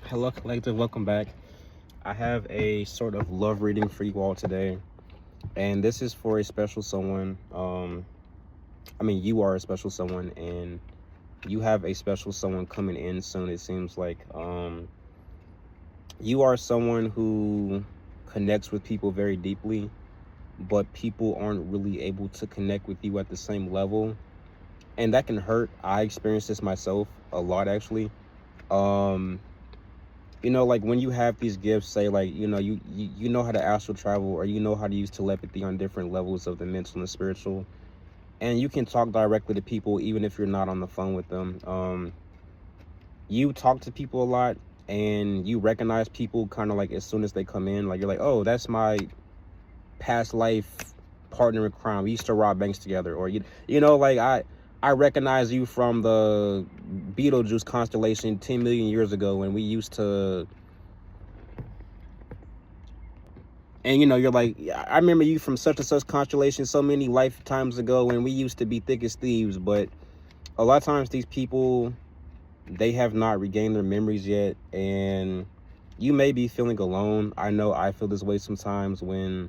Hello, collective. Welcome back. I have a sort of love reading for you all today, and this is for a special someone. You are a special someone, and you have a special someone coming in soon. It seems like you are someone who connects with people very deeply, but people aren't really able to connect with you at the same level, and that can hurt. I experienced this myself a lot, actually. Um, like when you have these gifts, say like you know how to astral travel, or you know how to use telepathy on different levels of the mental and spiritual, and you can talk directly to people even if you're not on the phone with them. You talk to people a lot, and you recognize people kind of like as soon as they come in, like you're like, oh, that's my past life partner in crime. We used to rob banks together, or like I recognize you from the Beetlejuice constellation 10 million years ago when we used to. And you're like, "Yeah, I remember you from such and such constellation so many lifetimes ago when we used to be thick as thieves." But a lot of times these people, they have not regained their memories yet, and you may be feeling alone. I know I feel this way sometimes when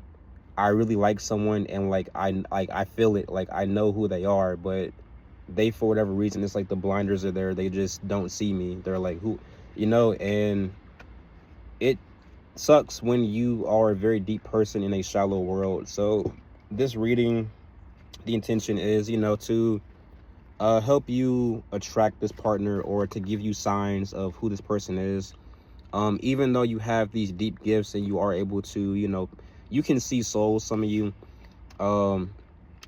I really like someone, and I feel it, like I know who they are, but they, for whatever reason, it's like the blinders are there. They just don't see me. They're like, who, and it sucks when you are a very deep person in a shallow world. So this reading, the intention is, to help you attract this partner, or to give you signs of who this person is. Even though you have these deep gifts and you are able to, you can see souls, some of you. Um,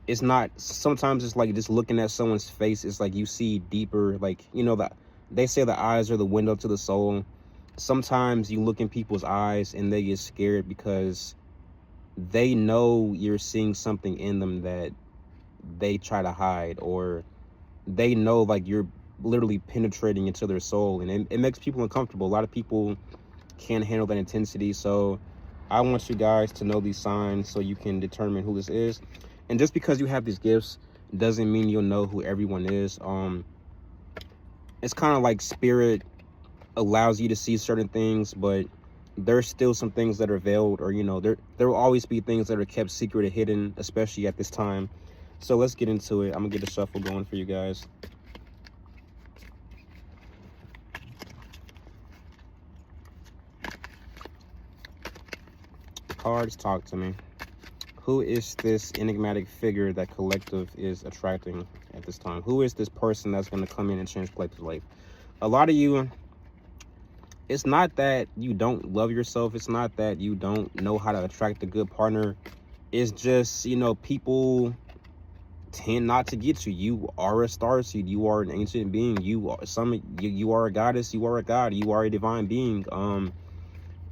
it's not, sometimes it's like just looking at someone's face, it's like you see deeper, like, that they say the eyes are the window to the soul. Sometimes you look in people's eyes and they get scared because they know you're seeing something in them that they try to hide, or they know like you're literally penetrating into their soul, and it makes people uncomfortable. A lot of people can't handle that intensity. So I want you guys to know these signs so you can determine who this is. And just because you have these gifts doesn't mean you'll know who everyone is. It's kind of like spirit allows you to see certain things, but there's still some things that are veiled, or there will always be things that are kept secret or hidden, especially at this time. So let's get into it. I'm gonna get the shuffle going for you guys. Cards, talk to me. Who is this enigmatic figure that collective is attracting at this time? Who is this person that's going to come in and change collective's life? A lot of you, it's not that you don't love yourself. It's not that you don't know how to attract a good partner. It's just, people tend not to get you. You are a starseed. You are an ancient being. You are a goddess. You are a god. You are a divine being.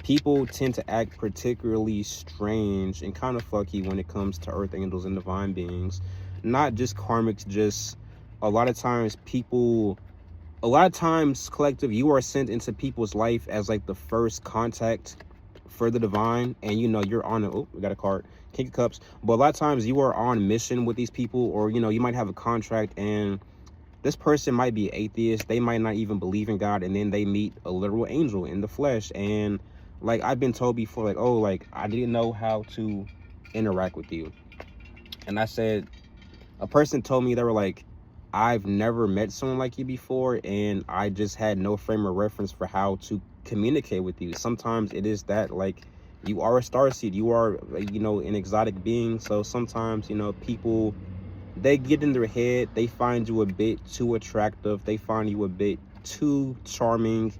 People tend to act particularly strange and kind of fucky when it comes to earth angels and divine beings. Not just karmics, just a lot of times collective, you are sent into people's life as like the first contact for the divine, and you're on we got a card, King of Cups. But a lot of times you are on mission with these people, or you might have a contract, and this person might be atheist. They might not even believe in God, and then they meet a literal angel in the flesh. And like I've been told before, like, oh, like I didn't know how to interact with you. And I said, a person told me, they were like, I've never met someone like you before, and I just had no frame of reference for how to communicate with you. Sometimes it is that, like, you are a starseed, you are, an exotic being. So sometimes, people, they get in their head, they find you a bit too attractive, they find you a bit too charming.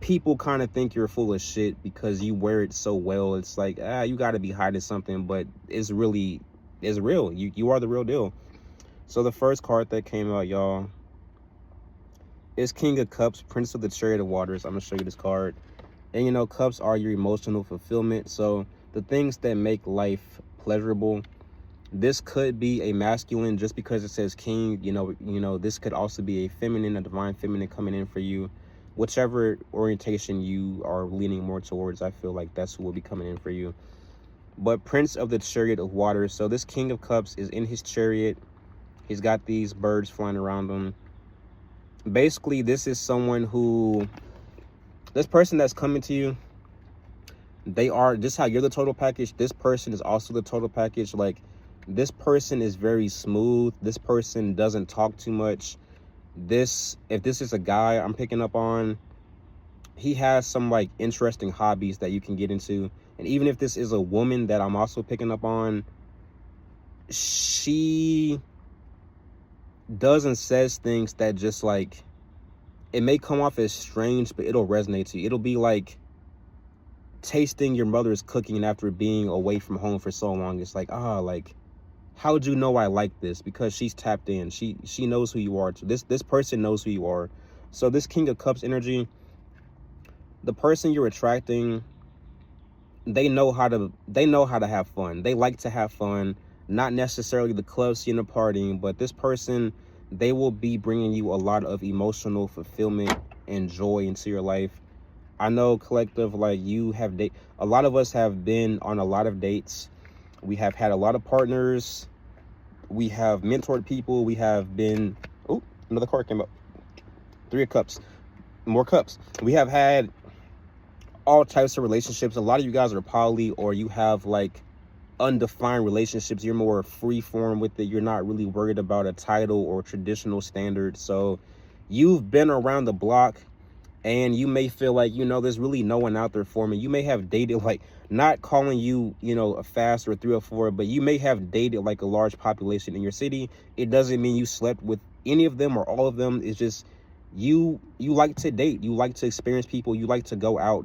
People kind of think you're full of shit because you wear it so well. It's like, you got to be hiding something, but it's real. You are the real deal. So the first card that came out, y'all, is King of Cups, Prince of the Chariot of Waters. I'm gonna show you this card. And cups are your emotional fulfillment. So the things that make life pleasurable. This could be a masculine, just because it says king. This could also be a feminine, a divine feminine coming in for you. Whichever orientation you are leaning more towards, I feel like that's who will be coming in for you. But Prince of the Chariot of Waters. So this King of Cups is in his chariot. He's got these birds flying around him. Basically, this is someone who This person that's coming to you, they are just how you're the total package. This person is also the total package. Like, this person is very smooth. This person doesn't talk too much. If this is a guy I'm picking up on, he has some like interesting hobbies that you can get into. And even if this is a woman that I'm also picking up on, she does and says things that just like, it may come off as strange, but it'll resonate to you. It'll be like tasting your mother's cooking after being away from home for so long. It's like, like, how'd you know I like this? Because she's tapped in. She knows who you are. This person knows who you are. So this King of Cups energy, the person you're attracting, they know how to have fun. They like to have fun. Not necessarily the club scene or partying, but this person, they will be bringing you a lot of emotional fulfillment and joy into your life. I know, collective, like, a lot of us have been on a lot of dates. We have had a lot of partners. We have mentored people. We have been, another card came up. 3 of Cups, more cups. We have had all types of relationships. A lot of you guys are poly, or you have like undefined relationships. You're more free form with it. You're not really worried about a title or traditional standards. So you've been around the block, and you may feel like, there's really no one out there for me. You may have dated, like, not calling you, a fast or 3 or 4, but you may have dated like a large population in your city. It doesn't mean you slept with any of them or all of them. It's just you like to date. You like to experience people. You like to go out.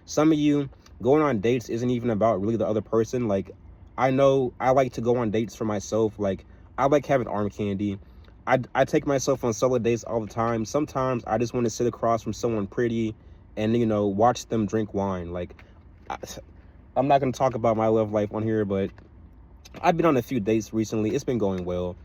Some of you, going on dates isn't even about really the other person. Like, I know I like to go on dates for myself. Like, I like having arm candy. I take myself on solo dates all the time. Sometimes I just want to sit across from someone pretty and, watch them drink wine. Like, I'm not going to talk about my love life on here, but I've been on a few dates recently. It's been going well.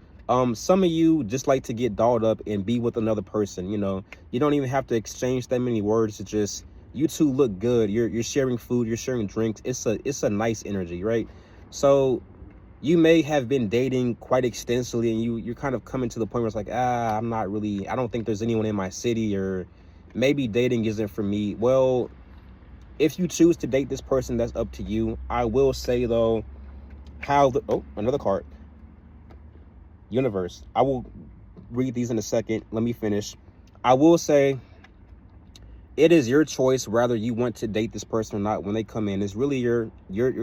Some of you just like to get dolled up and be with another person. You don't even have to exchange that many words. It's just, you two look good. You're sharing food. You're sharing drinks. It's a nice energy, right? So you may have been dating quite extensively, and you're kind of coming to the point where it's like, I don't think there's anyone in my city, or maybe dating isn't for me. Well, if you choose to date this person, that's up to you. I will say though, another card. Universe. I will read these in a second. Let me finish. I will say, it is your choice whether you want to date this person or not when they come in. It's really your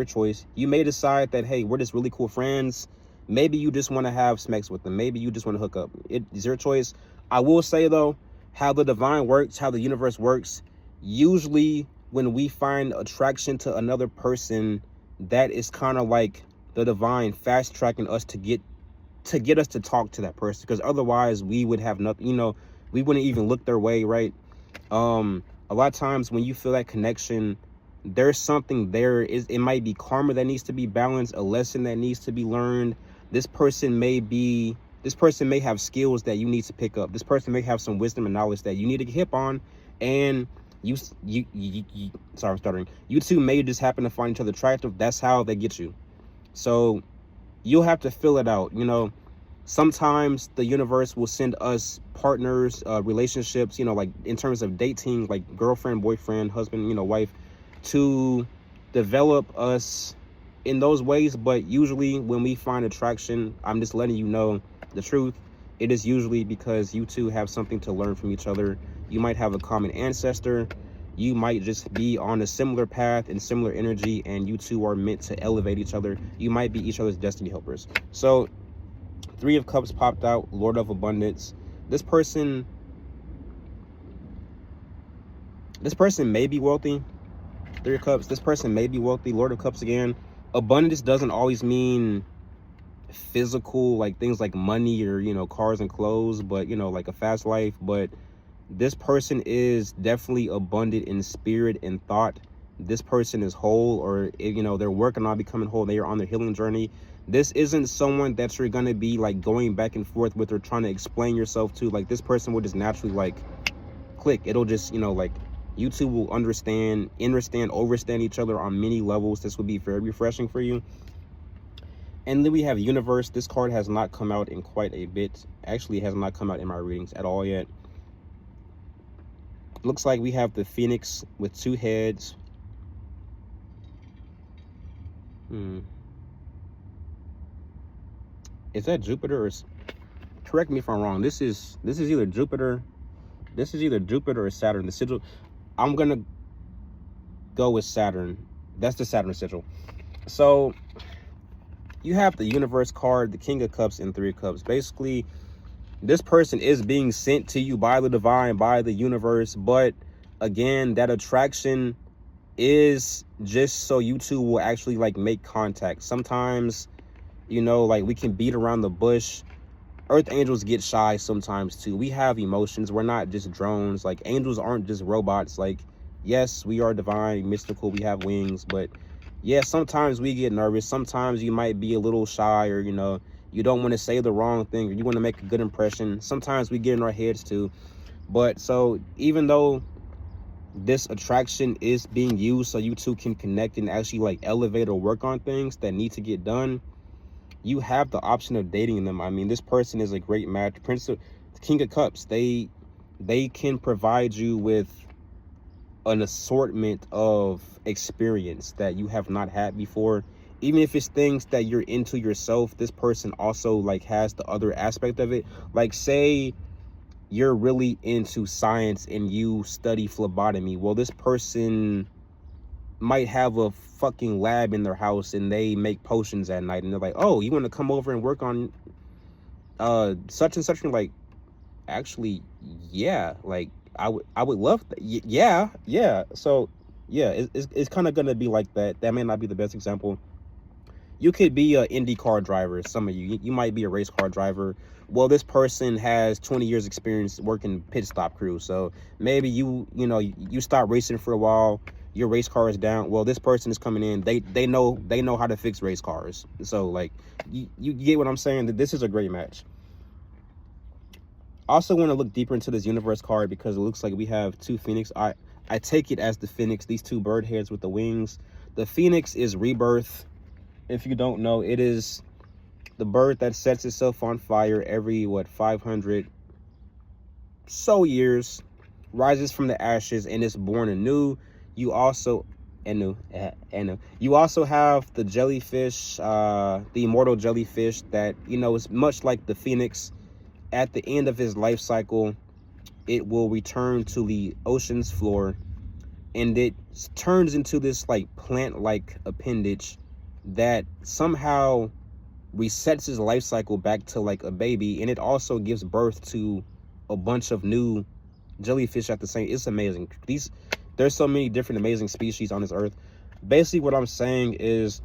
choice. You may decide that, hey, we're just really cool friends. Maybe you just want to have sex with them. Maybe you just want to hook up. It is your choice. I will say, though, how the divine works, how the universe works, usually when we find attraction to another person, that is kind of like the divine fast tracking us to get us to talk to that person, because otherwise we would have nothing. We wouldn't even look their way, right? A lot of times when you feel that connection, there's something there. It might be karma that needs to be balanced, a lesson that needs to be learned. This person may have skills that you need to pick up. This person may have some wisdom and knowledge that you need to hip on, and sorry, I'm stuttering. You two may just happen to find each other attractive. That's how they get you. So you'll have to fill it out. Sometimes the universe will send us partners, relationships, like in terms of dating, like girlfriend, boyfriend, husband, wife, to develop us in those ways. But usually when we find attraction, I'm just letting you know the truth. It is usually because you two have something to learn from each other. You might have a common ancestor. You might just be on a similar path and similar energy, and you two are meant to elevate each other. You might be each other's destiny helpers. So 3 of Cups popped out, Lord of Abundance. This person may be wealthy. 3 of Cups. This person may be wealthy. Lord of Cups again. Abundance doesn't always mean physical, like things like money or, cars and clothes, but, like a fast life. But this person is definitely abundant in spirit and thought. This person is whole, or, they're working on becoming whole. They are on their healing journey. This isn't someone that you're going to be like going back and forth with or trying to explain yourself to. Like, this person will just naturally like click. It'll just, like, you two will understand, overstand each other on many levels. This will be very refreshing for you. And then we have Universe. This card has not come out in quite a bit. Actually, it has not come out in my readings at all yet. Looks like we have the Phoenix with 2 heads. Is that Jupiter or... Correct me if I'm wrong. This is either Jupiter. This is either Jupiter or Saturn. The sigil. I'm gonna go with Saturn. That's the Saturn sigil. So you have the Universe card, the King of Cups, and 3 of Cups. Basically, this person is being sent to you by the divine, by the universe. But again, that attraction is just so you two will actually like make contact. Sometimes, you know, like we can beat around the bush. Earth angels get shy sometimes too. We have emotions. We're not just drones. Like, angels aren't just robots. Like, yes, we are divine, mystical, we have wings, but yeah, sometimes we get nervous. Sometimes you might be a little shy, or, you know, you don't want to say the wrong thing, or you want to make a good impression. Sometimes we get in our heads too. But so even though this attraction is being used so you two can connect and actually like elevate or work on things that need to get done, you have the option of dating them. I mean, this person is a great match. King of Cups, they can provide you with an assortment of experience that you have not had before. Even if it's things that you're into yourself, this person also like has the other aspect of it. Like, say you're really into science and you study phlebotomy. Well, this person might have a fucking lab in their house and they make potions at night, and they're like, oh, you want to come over and work on such and such? And like, actually, yeah, like I would love that. Yeah. So yeah, it's kind of gonna be like that. That may not be the best example. You could be an Indy car driver. Some of you might be a race car driver. Well, this person has 20 years experience working pit stop crew. So maybe you stop racing for a while, your race car is down. Well, this person is coming in. They know how to fix race cars. So like, you get what I'm saying? That this is a great match. Also want to look deeper into this Universe card because it looks like we have 2 Phoenix. I take it as the Phoenix, these 2 bird heads with the wings. The Phoenix is rebirth. If you don't know, it is the bird that sets itself on fire every 500 so years, rises from the ashes, and is born anew. You also you also have the jellyfish, the immortal jellyfish that, you know, is much like the Phoenix. At the end of his life cycle, it will return to the ocean's floor, and it turns into this like plant-like appendage that somehow resets his life cycle back to like a baby, and it also gives birth to a bunch of new jellyfish at the same. It's amazing. There's so many different amazing species on this earth. Basically what I'm saying is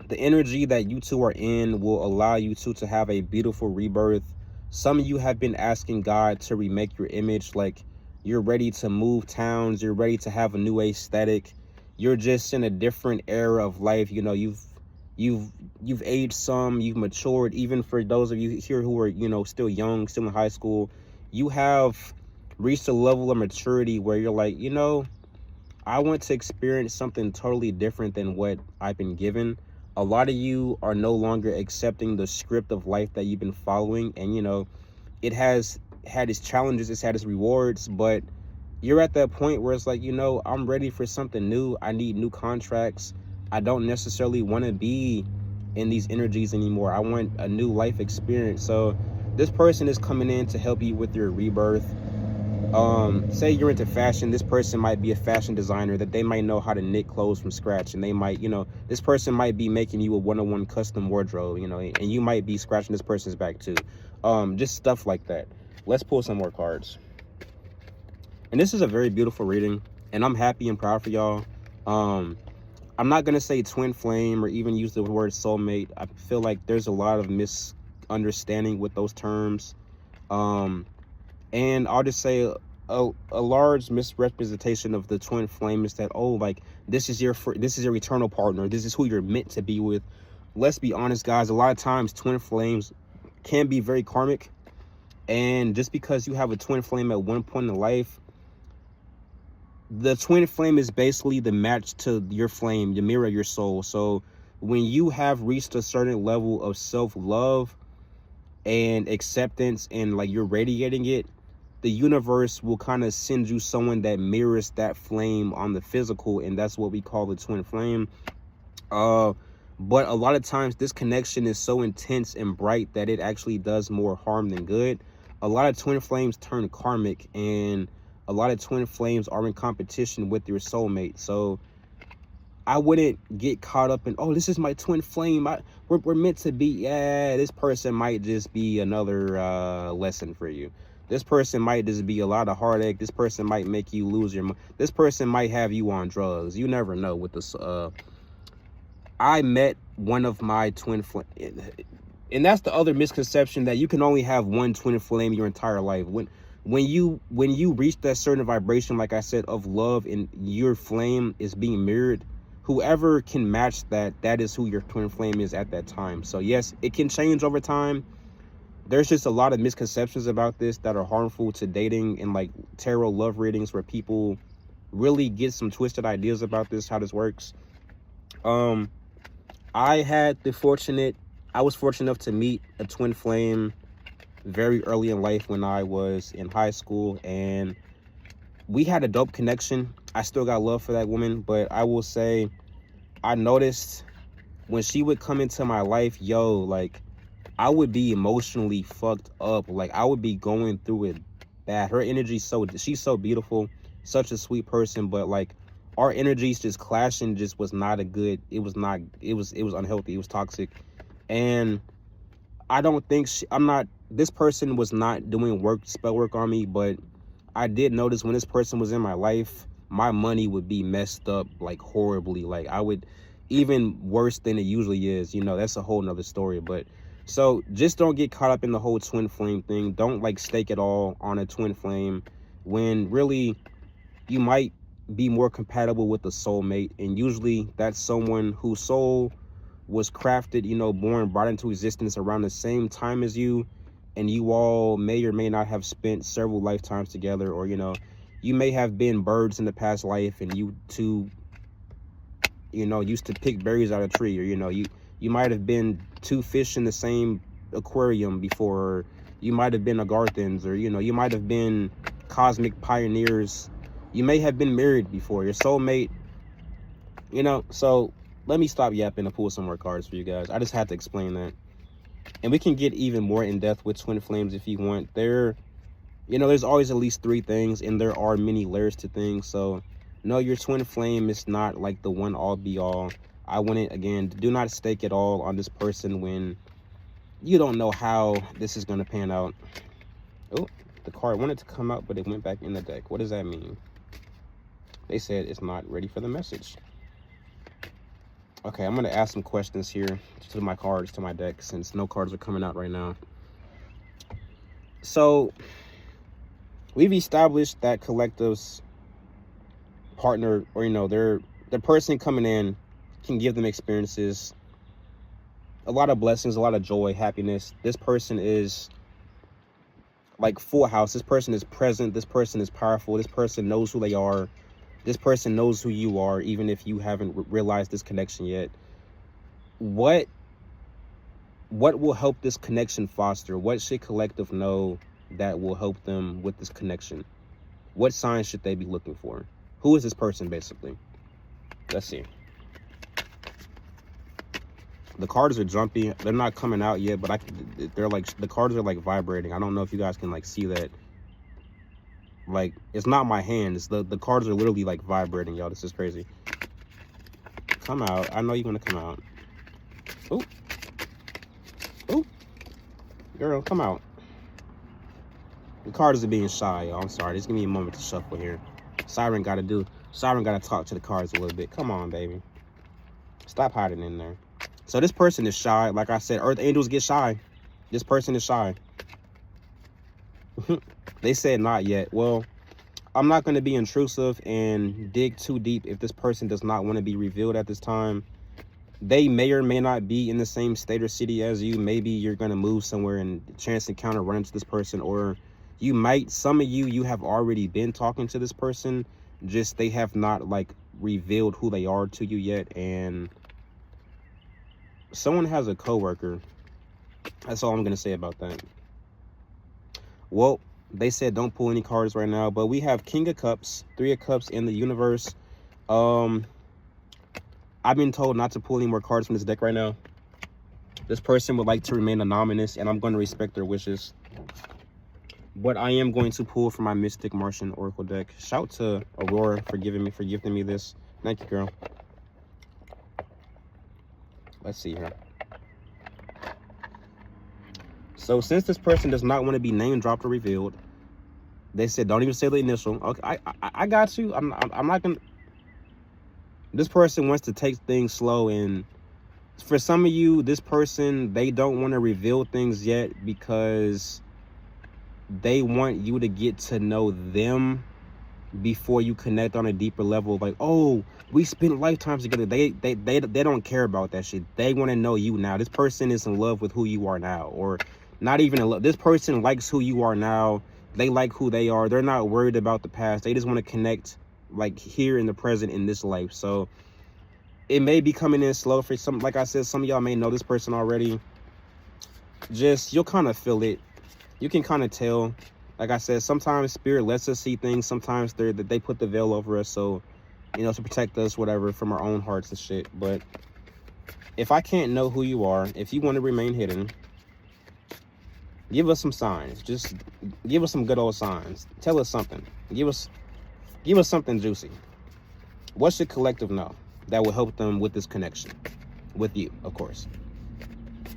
the energy that you two are in will allow you two to have a beautiful rebirth. Some of you have been asking God to remake your image. Like, you're ready to move towns, you're ready to have a new aesthetic, you're just in a different era of life. You know, you've aged some, you've matured. Even for those of you here who are, you know, still young, still in high school, you have reached a level of maturity where you're like, you know, I want to experience something totally different than what I've been given. A lot of you are no longer accepting the script of life that you've been following, and you know, it has had its challenges, it's had its rewards, but you're at that point where it's like, you know, I'm ready for something new. I need new contracts. I don't necessarily want to be in these energies anymore. I want a new life experience. So this person is coming in to help you with your rebirth. Say you're into fashion, this person might be a fashion designer, that they might know how to knit clothes from scratch, and they might, you know, this person might be making you a one-on-one custom wardrobe, you know, and you might be scratching this person's back too. Just stuff like that. Let's pull some more cards. And this is a very beautiful reading, and I'm happy and proud for y'all. I'm not gonna say twin flame or even use the word soulmate. I feel like there's a lot of misunderstanding with those terms. And I'll just say a large misrepresentation of the twin flame is that, oh, like, this is your eternal partner, this is who you're meant to be with. Let's be honest, guys, a lot of times twin flames can be very karmic, and just because you have a twin flame at one point in life, the twin flame is basically the match to your flame, the mirror of your soul. So when you have reached a certain level of self-love and acceptance, and like you're radiating it, the universe will kind of send you someone that mirrors that flame on the physical, and that's what we call the twin flame. But a lot of times this connection is so intense and bright that it actually does more harm than good. A lot of twin flames turn karmic, and a lot of twin flames are in competition with your soulmate. So I wouldn't get caught up in, oh, this is my twin flame, we're meant to be. Yeah, this person might just be another lesson for you. This person might just be a lot of heartache. This person might make you lose your mind. This person might have you on drugs. You never know with this. I met one of my twin flame, and that's the other misconception, that you can only have one twin flame your entire life. When you reach that certain vibration, like I said, of love, and your flame is being mirrored, whoever can match that, that is who your twin flame is at that time. So yes, it can change over time. There's just a lot of misconceptions about this that are harmful to dating and like tarot love readings, where people really get some twisted ideas about this, how this works. I was fortunate enough to meet a twin flame very early in life when I was in high school, and we had a dope connection. I still got love for that woman, but I will say, I noticed when she would come into my life, like, I would be emotionally fucked up. Like, I would be going through it bad. Her energy, she's so beautiful, such a sweet person, but like our energies just clashing just was not it was unhealthy, it was toxic. And I don't think this person was not doing spell work on me, but I did notice when this person was in my life, my money would be messed up like horribly. Like, I would, even worse than it usually is. That's a whole nother story. But so just don't get caught up in the whole twin flame thing. Don't like stake it all on a twin flame, when really you might be more compatible with a soulmate, and usually that's someone whose soul was crafted, brought into existence around the same time as you, and you all may or may not have spent several lifetimes together, or you may have been birds in the past life, and you two used to pick berries out of a tree, or you might have been two fish in the same aquarium before, or you might have been Agarthans, or you might have been cosmic pioneers. You may have been married before. Your soulmate, so let me stop yapping and pull some more cards for you guys. I just had to explain that. And we can get even more in depth with twin flames if you want. There's always at least 3 things, and there are many layers to things. So no, your twin flame is not like the one all be all. I wouldn't, again, do not stake it all on this person when you don't know how this is going to pan out. Oh, the card wanted to come out, but it went back in the deck. What does that mean? They said it's not ready for the message. Okay, I'm going to ask some questions here to my cards, to my deck, since no cards are coming out right now. So we've established that collective's partner, or the person coming in, can give them experiences, a lot of blessings, a lot of joy, happiness. This person is like full house. This person is present. This person is powerful. This person knows who they are. This person knows who you are, even if you haven't realized this connection yet. What will help this connection foster? What should collective know that will help them with this connection? What signs should they be looking for? Who is this person, basically? Let's see. The cards are jumpy. They're not coming out yet, but they're like, the cards are like vibrating. I don't know if you guys can like see that. Like, it's not my hand. It's the cards are literally like vibrating, y'all. This is crazy. Come out. I know you're gonna come out. Oh, oh, girl, come out. The cards are being shy, y'all. I'm sorry. Just give me a moment to shuffle here. Siren gotta talk to the cards a little bit. Come on, baby. Stop hiding in there. So this person is shy. Like I said, Earth Angels get shy. This person is shy. They said not yet. Well, I'm not going to be intrusive and dig too deep if this person does not want to be revealed at this time. They may or may not be in the same state or city as you. Maybe you're going to move somewhere and chance encounter run into this person, or some of you have already been talking to this person, just they have not like revealed who they are to you yet. And someone has a coworker. That's all I'm going to say about that. Well, They said don't pull any cards right now, but we have King of Cups, Three of Cups in the universe. I've been told not to pull any more cards from this deck right now. This person would like to remain anonymous, and I'm going to respect their wishes. But I am going to pull from my Mystic Martian Oracle deck. Shout to Aurora for gifting me this. Thank you, girl. Let's see here. So since this person does not want to be name dropped or revealed, they said don't even say the initial. Okay, I got you. I'm not gonna. This person wants to take things slow, and for some of you, this person, they don't want to reveal things yet because they want you to get to know them before you connect on a deeper level. Like, oh, we spent lifetimes together. They don't care about that shit. They want to know you now. This person is in love with who you are now, or not even in love. This person likes who you are now. They like who they are. They're not worried about the past. They just want to connect, like, here in the present in this life. So it may be coming in slow for some. Like I said, some of y'all may know this person already. Just, you'll kind of feel it. You can kind of tell. Like I said, sometimes spirit lets us see things. Sometimes they put the veil over us, so, you know, to protect us, whatever, from our own hearts and shit. But if I can't know who you are, if you want to remain hidden, give us some signs. Just give us some good old signs. Tell us something. Give us something juicy. What should collective know that will help them with this connection? With you, of course.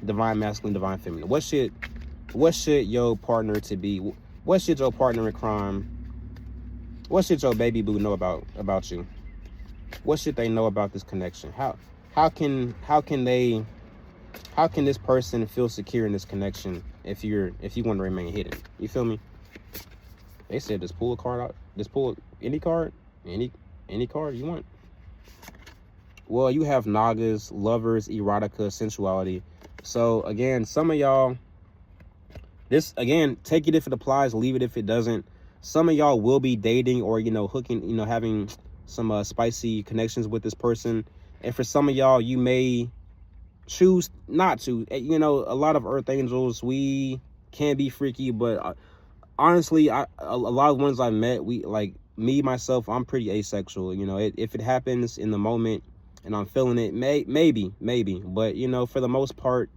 Divine masculine, divine feminine. What should your partner to be? What should your partner in crime? What should your baby boo know about you? What should they know about this connection? How can this person feel secure in this connection if you want to remain hidden? You feel me? They said just pull a card out. Just pull any card, any card you want. Well, you have Nagas, lovers, erotica, sensuality. So again, some of y'all, this, again, take it if it applies, leave it if it doesn't. Some of y'all will be dating or, you know, hooking, you know, having some spicy connections with this person. And for some of y'all, you may choose not to. You know, a lot of earth angels, we can be freaky, but honestly, a lot of the ones I met, me, myself, I'm pretty asexual. You know, if it happens in the moment and I'm feeling it, maybe. But, you know, for the most part,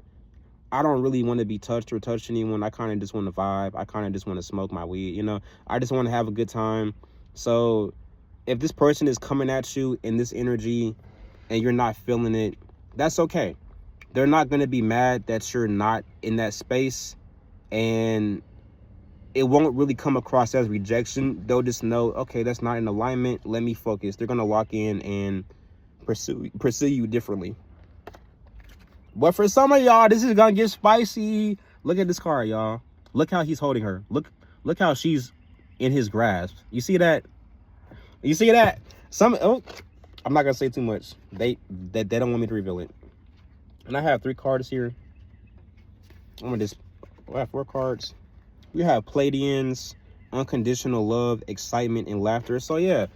I don't really want to be touched or touch anyone. I kind of just want to vibe. I kind of just want to smoke my weed, you know. I just want to have a good time. So if this person is coming at you in this energy and you're not feeling it, that's okay. They're not going to be mad that you're not in that space, and it won't really come across as rejection. They'll just know, okay, that's not in alignment. Let me focus. They're going to lock in and pursue you differently. But for some of y'all, this is gonna get spicy. Look at this card, y'all. Look how he's holding her. Look how she's in his grasp. You see that? You see that? I'm not gonna say too much. They don't want me to reveal it. And I have 3 cards here. I have 4 cards. We have Pleiadians, unconditional love, excitement, and laughter. So yeah,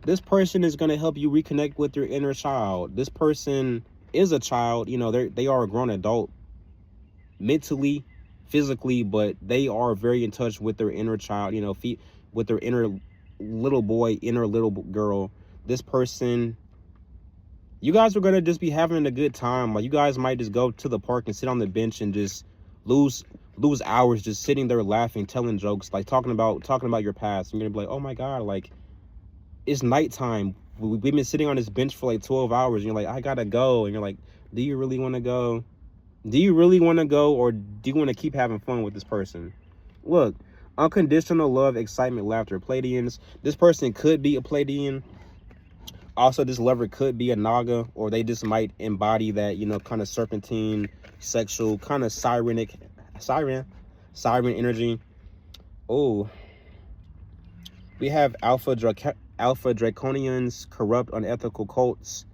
this person is gonna help you reconnect with your inner child. This person is a child, you know, they are a grown adult mentally, physically, but they are very in touch with their inner child, you know, with their inner little boy, inner little girl. This person, you guys are gonna just be having a good time. Like, you guys might just go to the park and sit on the bench and just lose hours just sitting there laughing, telling jokes, like talking about your past. And you're gonna be like, oh my god, like, it's nighttime. We've been sitting on this bench for like 12 hours. And you're like, I gotta go. And you're like, do you really want to go? Do you really want to go? Or do you want to keep having fun with this person? Look, unconditional love, excitement, laughter. Pleiadians. This person could be a Pleiadian. Also, this lover could be a Naga, or they just might embody that, you know, kind of serpentine, sexual, kind of siren energy. Oh, we have Alpha Draconians, corrupt, unethical cults.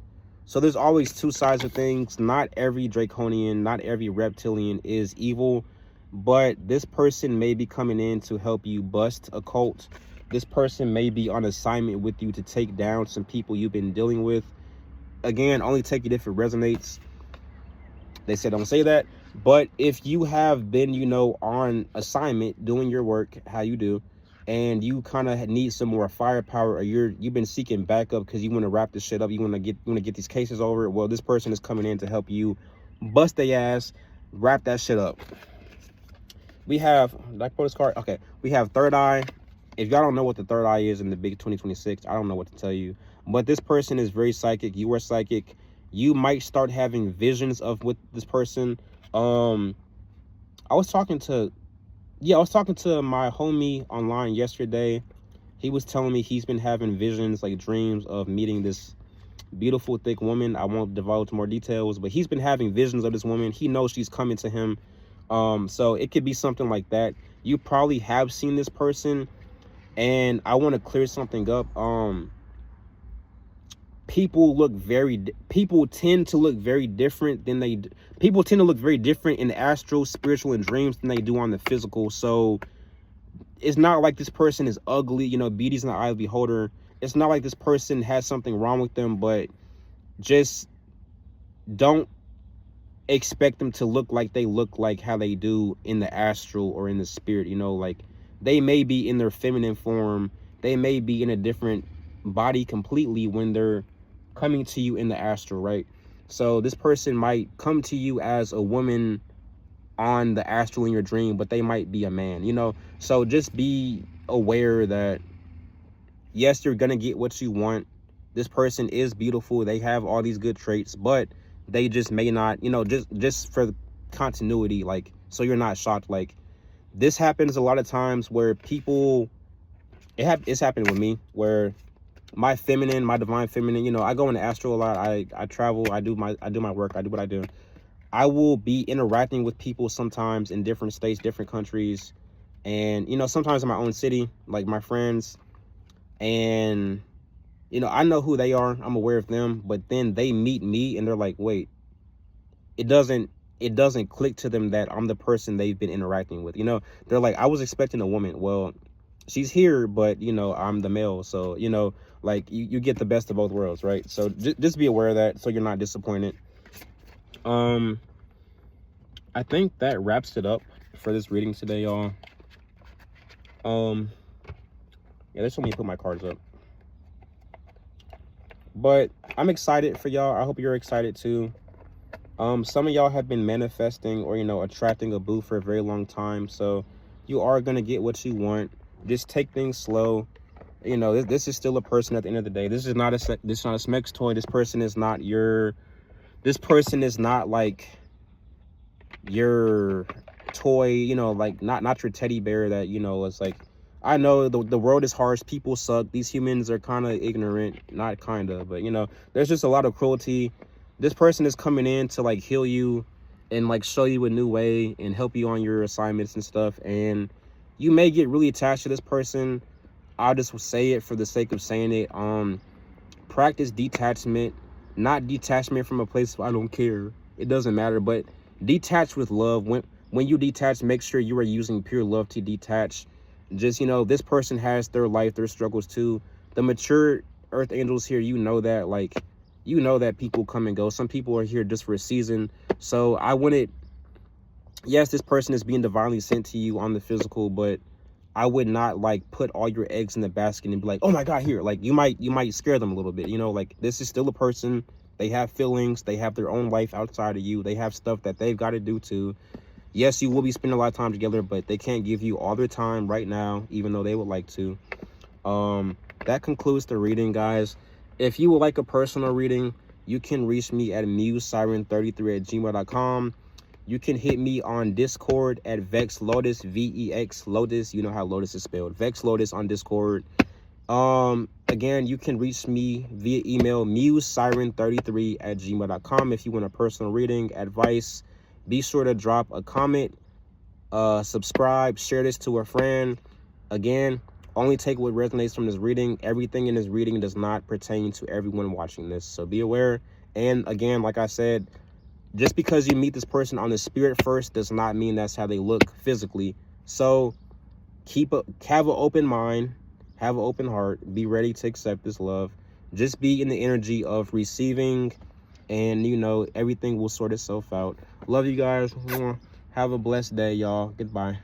So there's always 2 sides of things. Not every Draconian, not every reptilian is evil, but this person may be coming in to help you bust a cult. This person may be on assignment with you to take down some people you've been dealing with. Again, only take it if it resonates. They said don't say that, But if you have been, on assignment doing your work how you do, and you kind of need some more firepower, or you've been seeking backup because you want to wrap this shit up, you want to get these cases over, well, this person is coming in to help you bust their ass, wrap that shit up. We have, did I pull this card? Okay, we have third eye. If y'all don't know what the third eye is in the big 2026, I don't know what to tell you. But this person is very psychic. You are psychic. You might start having visions of with this person. I was talking to my homie online yesterday. He was telling me he's been having visions, like dreams of meeting this beautiful, thick woman. I won't divulge more details, but he's been having visions of this woman. He knows she's coming to him. So it could be something like that. You probably have seen this person, and I want to clear something up. People tend to look very different in the astral, spiritual, and dreams than they do on the physical. So it's not like this person is ugly. Beauty's in the eye of the beholder. It's not like this person has something wrong with them, but just don't expect them to look like how they do in the astral or in the spirit. Like, they may be in their feminine form, they may be in a different body completely when they're coming to you in the astral, right? So this person might come to you as a woman on the astral in your dream, but they might be a man. So just be aware that yes, you're gonna get what you want. This person is beautiful, they have all these good traits, but they just may not, just for the continuity, like, so you're not shocked. Like, this happens a lot of times where people, it's happened with me, where my divine feminine, I go into astral a lot. I travel, I do my work, I do what I do. I will be interacting with people sometimes in different states, different countries, and sometimes in my own city, like my friends, and I know who they are, I'm aware of them, but then they meet me and they're like, wait, it doesn't click to them that I'm the person they've been interacting with. They're like, I was expecting a woman. Well, she's here, but I'm the male, so like, you get the best of both worlds, right? So just be aware of that, so you're not disappointed. I think that wraps it up for this reading today, y'all. Yeah, that's when me put my cards up, but I'm excited for y'all. I hope you're excited too. Some of y'all have been manifesting or attracting a boo for a very long time, so you are gonna get what you want. Just take things slow. This is still a person at the end of the day. This is not a Smex toy. This person is not like your toy, like not your teddy bear that it's like, I know the world is harsh, people suck, these humans are kind of ignorant, not kind of, but there's just a lot of cruelty. This person is coming in to like heal you and like show you a new way and help you on your assignments and stuff, and you may get really attached to this person. I'll just say it for the sake of saying it. Practice detachment, not detachment from a place of I don't care, it doesn't matter, but detach with love. When you detach, make sure you are using pure love to detach. Just this person has their life, their struggles too. The mature earth angels here, that, like, that people come and go. Some people are here just for a season. So yes, this person is being divinely sent to you on the physical, but I would not like put all your eggs in the basket and be like, oh my God, here. Like, you might scare them a little bit, like, this is still a person. They have feelings, they have their own life outside of you, they have stuff that they've got to do too. Yes, you will be spending a lot of time together, but they can't give you all their time right now, even though they would like to. That concludes the reading, guys. If you would like a personal reading, you can reach me at musesiren33@gmail.com. You can hit me on Discord at Vex Lotus, VEX Lotus. You know how Lotus is spelled. Vex Lotus on Discord. Again, you can reach me via email, musesiren33@gmail.com. If you want a personal reading, advice, be sure to drop a comment, subscribe, share this to a friend. Again, only take what resonates from this reading. Everything in this reading does not pertain to everyone watching this, so be aware. And again, like I said, just because you meet this person on the spirit first does not mean that's how they look physically. So have an open mind, have an open heart, be ready to accept this love. Just be in the energy of receiving and you know, everything will sort itself out. Love you guys. Have a blessed day, y'all. Goodbye.